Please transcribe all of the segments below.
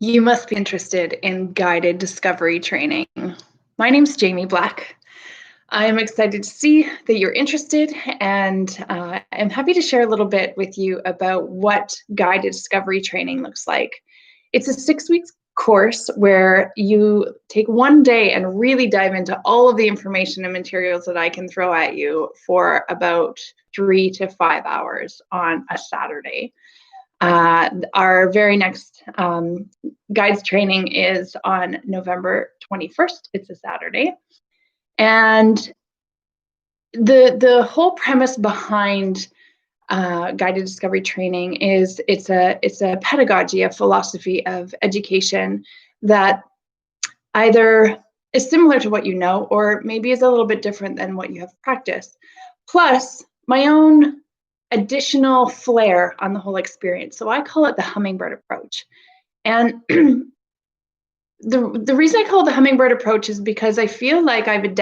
You must be interested in guided discovery training. My name's Jamie Black. I am excited to see that you're interested, and I'm happy to share a little bit with you about what guided discovery training looks like. It's a 6-week course where you take one day and really dive into all of the information and materials that I can throw at you for about 3 to 5 hours on a Saturday. Our very next guides training is on November 21st. It's a Saturday. And the whole premise behind guided discovery training is it's a pedagogy, a philosophy of education that either is similar to what you know or maybe is a little bit different than what you have practiced. Plus, my own additional flair on the whole experience. So I call it the hummingbird approach. And the reason I call it the hummingbird approach is because I feel like I've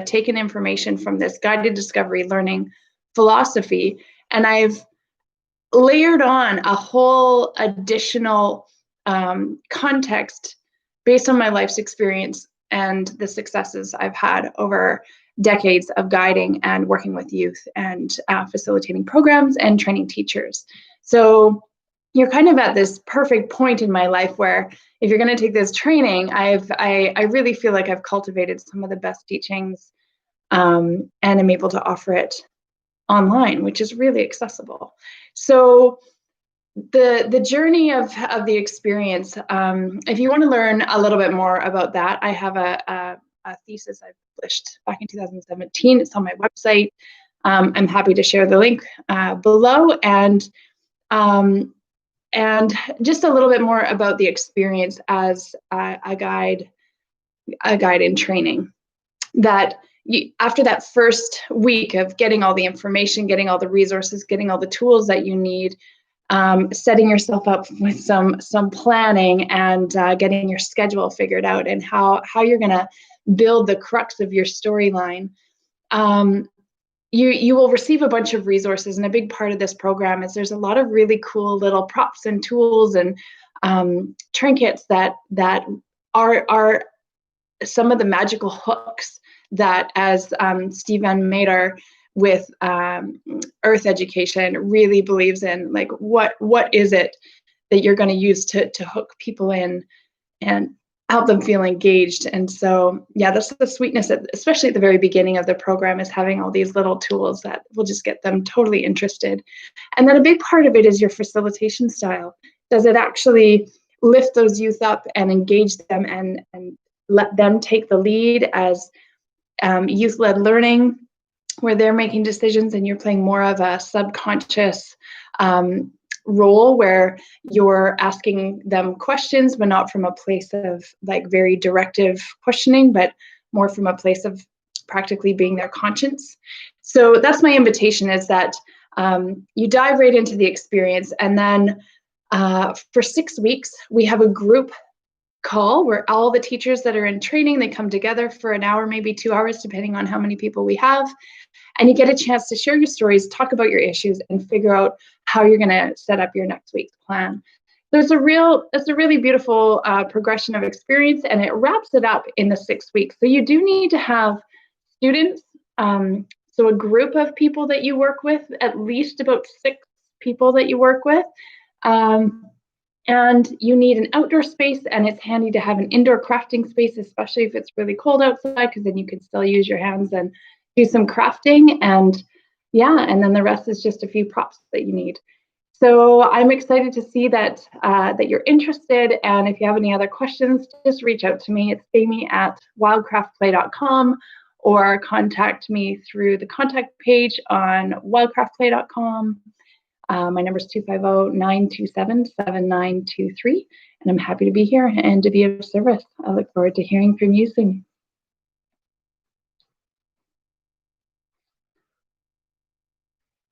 taken information from this guided discovery learning philosophy, and I've layered on a whole additional context based on my life's experience and the successes I've had over decades of guiding and working with youth and facilitating programs and training teachers. So you're kind of at this perfect point in my life where if you're going to take this training, I really feel like I've cultivated some of the best teachings, and I'm able to offer it online, which is really accessible. So the journey of the experience, if you want to learn a little bit more about that, I have a thesis I published back in 2017. It's on my website. I'm happy to share the link below, and just a little bit more about the experience as a guide in training. That after that first week of getting all the information, getting all the resources, getting all the tools that you need, setting yourself up with some planning and getting your schedule figured out and how you're going to build the crux of your storyline. You will receive a bunch of resources, and a big part of this program is there's a lot of really cool little props and tools and trinkets that are some of the magical hooks that, as Steve Van Meter with Earth Education really believes in. Like, what is it that you're going to use to hook people in and help them feel engaged? And so, yeah, that's the sweetness, especially at the very beginning of the program, is having all these little tools that will just get them totally interested. And then a big part of it is your facilitation style. Does it actually lift those youth up and engage them and let them take the lead as youth-led learning, where they're making decisions and you're playing more of a subconscious role where you're asking them questions, but not from a place of like very directive questioning, but more from a place of practically being their conscience. So that's my invitation, is that you dive right into the experience, and then for 6 weeks we have a group call where all the teachers that are in training, they come together for an hour, maybe 2 hours, depending on how many people we have. And you get a chance to share your stories, talk about your issues, and figure out how you're going to set up your next week's plan. It's a really beautiful progression of experience, and it wraps it up in the 6 weeks. So you do need to have students, so a group of people that you work with, at least about 6 people that you work with. And you need an outdoor space, and it's handy to have an indoor crafting space, especially if it's really cold outside, because then you can still use your hands and do some crafting. And yeah, and then the rest is just a few props that you need. So I'm excited to see that you're interested, and if you have any other questions, just reach out to me. It's amy@wildcraftplay.com, or contact me through the contact page on wildcraftplay.com. My number is 250-927-7923, and I'm happy to be here and to be of service. I look forward to hearing from you soon.